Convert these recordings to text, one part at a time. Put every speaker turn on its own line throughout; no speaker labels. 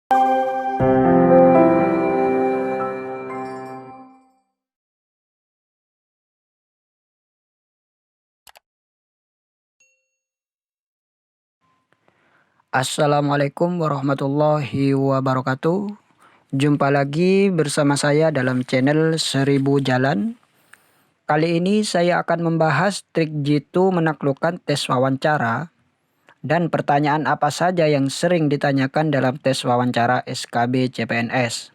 Assalamualaikum warahmatullahi wabarakatuh. Jumpa lagi bersama saya dalam channel 1000 Jalan. Kali ini saya akan membahas trik jitu menaklukkan tes wawancara dan pertanyaan apa saja yang sering ditanyakan dalam tes wawancara SKB CPNS.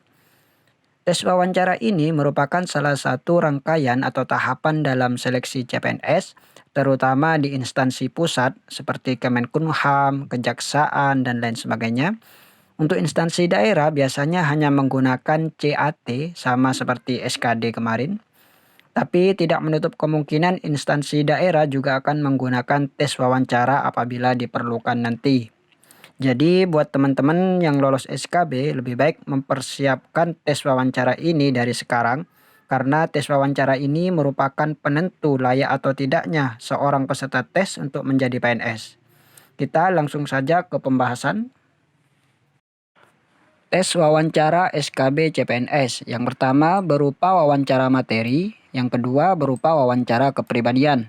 Tes wawancara ini merupakan salah satu rangkaian atau tahapan dalam seleksi CPNS, terutama di instansi pusat seperti Kemenkumham, Kejaksaan, dan lain sebagainya. Untuk instansi daerah biasanya hanya menggunakan CAT sama seperti SKD kemarin, tapi tidak menutup kemungkinan instansi daerah juga akan menggunakan tes wawancara apabila diperlukan nanti. Jadi buat teman-teman yang lolos SKB lebih baik mempersiapkan tes wawancara ini dari sekarang, karena tes wawancara ini merupakan penentu layak atau tidaknya seorang peserta tes untuk menjadi PNS. Kita langsung saja ke pembahasan. Tes wawancara SKB CPNS. Yang pertama berupa wawancara materi, yang kedua berupa wawancara kepribadian.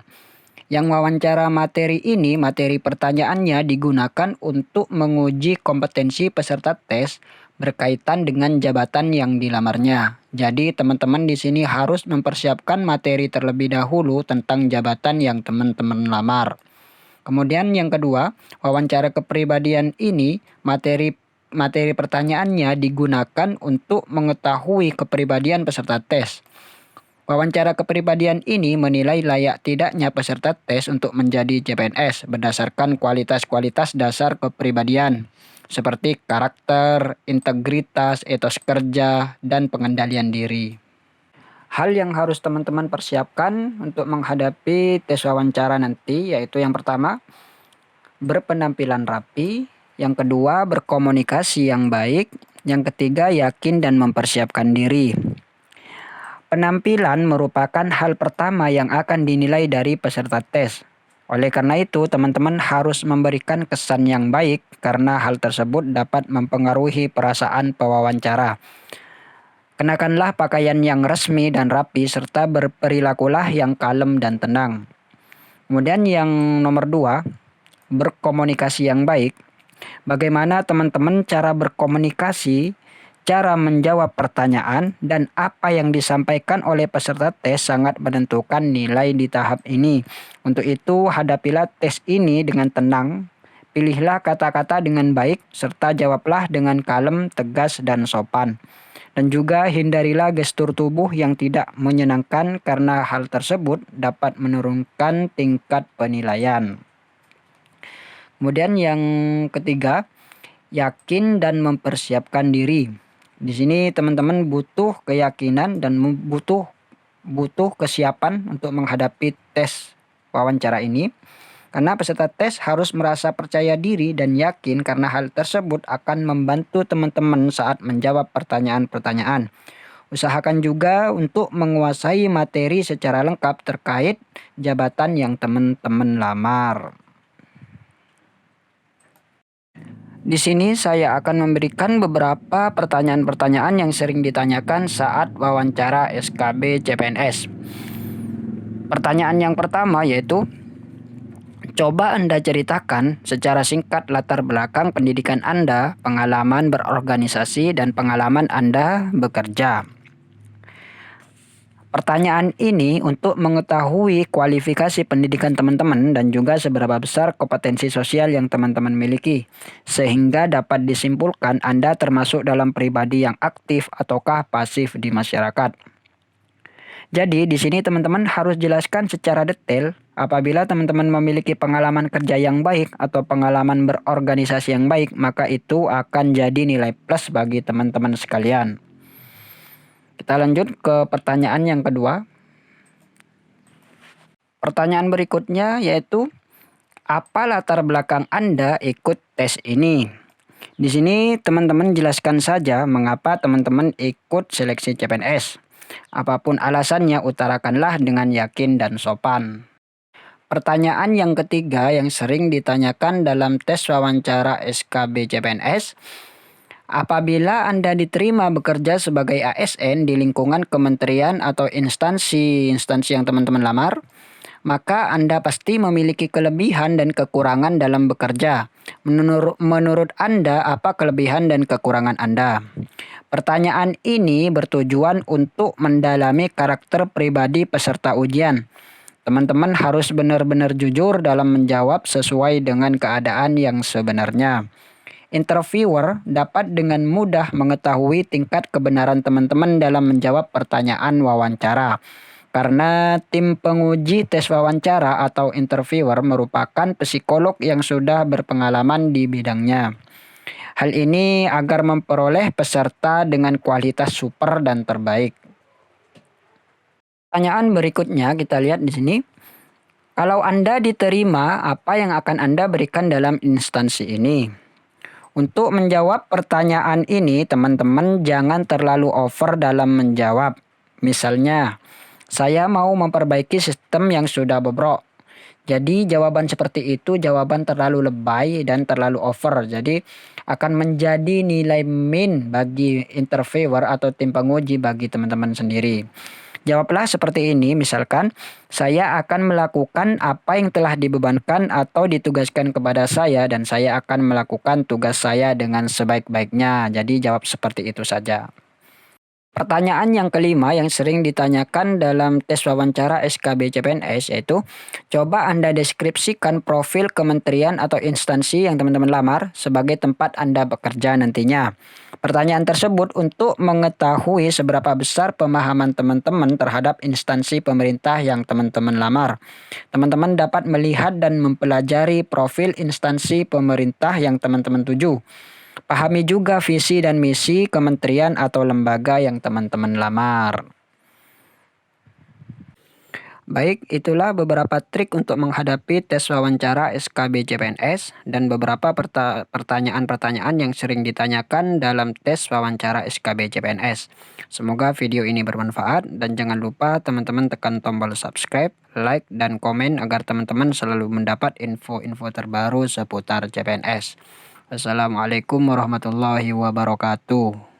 Yang wawancara materi ini, materi pertanyaannya digunakan untuk menguji kompetensi peserta tes berkaitan dengan jabatan yang dilamarnya. Jadi teman-teman di sini harus mempersiapkan materi terlebih dahulu tentang jabatan yang teman-teman lamar. Kemudian yang kedua, wawancara kepribadian ini, materi pertanyaannya digunakan untuk mengetahui kepribadian peserta tes. Wawancara kepribadian ini menilai layak tidaknya peserta tes untuk menjadi CPNS berdasarkan kualitas-kualitas dasar kepribadian seperti karakter, integritas, etos kerja, dan pengendalian diri. Hal yang harus teman-teman persiapkan untuk menghadapi tes wawancara nanti yaitu yang pertama, berpenampilan rapi, yang kedua, berkomunikasi yang baik, yang ketiga, yakin dan mempersiapkan diri. Penampilan merupakan hal pertama yang akan dinilai dari peserta tes. Oleh karena itu, teman-teman harus memberikan kesan yang baik karena hal tersebut dapat mempengaruhi perasaan pewawancara. Kenakanlah pakaian yang resmi dan rapi serta berperilakulah yang kalem dan tenang. Kemudian yang nomor 2, berkomunikasi yang baik. Bagaimana teman-teman cara berkomunikasi, cara menjawab pertanyaan, dan apa yang disampaikan oleh peserta tes sangat menentukan nilai di tahap ini. Untuk itu, hadapilah tes ini dengan tenang, pilihlah kata-kata dengan baik, serta jawablah dengan kalem, tegas, dan sopan. Dan juga hindarilah gestur tubuh yang tidak menyenangkan karena hal tersebut dapat menurunkan tingkat penilaian. Kemudian yang ketiga, yakin dan mempersiapkan diri. Di sini teman-teman butuh keyakinan dan butuh kesiapan untuk menghadapi tes wawancara ini. Karena peserta tes harus merasa percaya diri dan yakin karena hal tersebut akan membantu teman-teman saat menjawab pertanyaan-pertanyaan. Usahakan juga untuk menguasai materi secara lengkap terkait jabatan yang teman-teman lamar. Di sini saya akan memberikan beberapa pertanyaan-pertanyaan yang sering ditanyakan saat wawancara SKB CPNS. Pertanyaan yang pertama yaitu, coba Anda ceritakan secara singkat latar belakang pendidikan Anda, pengalaman berorganisasi, dan pengalaman Anda bekerja. Pertanyaan ini untuk mengetahui kualifikasi pendidikan teman-teman dan juga seberapa besar kompetensi sosial yang teman-teman miliki, sehingga dapat disimpulkan Anda termasuk dalam pribadi yang aktif ataukah pasif di masyarakat. Jadi di sini teman-teman harus jelaskan secara detail apabila teman-teman memiliki pengalaman kerja yang baik atau pengalaman berorganisasi yang baik, maka itu akan jadi nilai plus bagi teman-teman sekalian. Kita lanjut ke pertanyaan yang kedua. Pertanyaan berikutnya yaitu, apa latar belakang Anda ikut tes ini? Di sini teman-teman jelaskan saja mengapa teman-teman ikut seleksi CPNS. Apapun alasannya, utarakanlah dengan yakin dan sopan. Pertanyaan yang ketiga yang sering ditanyakan dalam tes wawancara SKB CPNS, Apabila Anda diterima bekerja sebagai ASN di lingkungan kementerian atau instansi yang teman-teman lamar, maka Anda pasti memiliki kelebihan dan kekurangan dalam bekerja. Menurut Anda, apa kelebihan dan kekurangan Anda? Pertanyaan ini bertujuan untuk mendalami karakter pribadi peserta ujian. Teman-teman harus benar-benar jujur dalam menjawab sesuai dengan keadaan yang sebenarnya. Interviewer dapat dengan mudah mengetahui tingkat kebenaran teman-teman dalam menjawab pertanyaan wawancara. Karena tim penguji tes wawancara atau interviewer merupakan psikolog yang sudah berpengalaman di bidangnya. Hal ini agar memperoleh peserta dengan kualitas super dan terbaik. Pertanyaan berikutnya kita lihat di sini. Kalau Anda diterima, apa yang akan Anda berikan dalam instansi ini? Untuk menjawab pertanyaan ini, teman-teman jangan terlalu over dalam menjawab. Misalnya, saya mau memperbaiki sistem yang sudah bobrok. Jadi jawaban seperti itu jawaban terlalu lebay dan terlalu over. Jadi akan menjadi nilai min bagi interviewer atau tim penguji bagi teman-teman sendiri. Jawablah seperti ini, misalkan, saya akan melakukan apa yang telah dibebankan atau ditugaskan kepada saya dan saya akan melakukan tugas saya dengan sebaik-baiknya. Jadi jawab seperti itu saja. Pertanyaan yang kelima yang sering ditanyakan dalam tes wawancara SKB CPNS yaitu, coba Anda deskripsikan profil kementerian atau instansi yang teman-teman lamar sebagai tempat Anda bekerja nantinya. Pertanyaan tersebut untuk mengetahui seberapa besar pemahaman teman-teman terhadap instansi pemerintah yang teman-teman lamar. Teman-teman dapat melihat dan mempelajari profil instansi pemerintah yang teman-teman tuju. Pahami juga visi dan misi kementerian atau lembaga yang teman-teman lamar. Baik, itulah beberapa trik untuk menghadapi tes wawancara SKB CPNS dan beberapa pertanyaan-pertanyaan yang sering ditanyakan dalam tes wawancara SKB CPNS. Semoga video ini bermanfaat dan jangan lupa teman-teman tekan tombol subscribe, like, dan komen agar teman-teman selalu mendapat info-info terbaru seputar CPNS. Wassalamualaikum warahmatullahi wabarakatuh.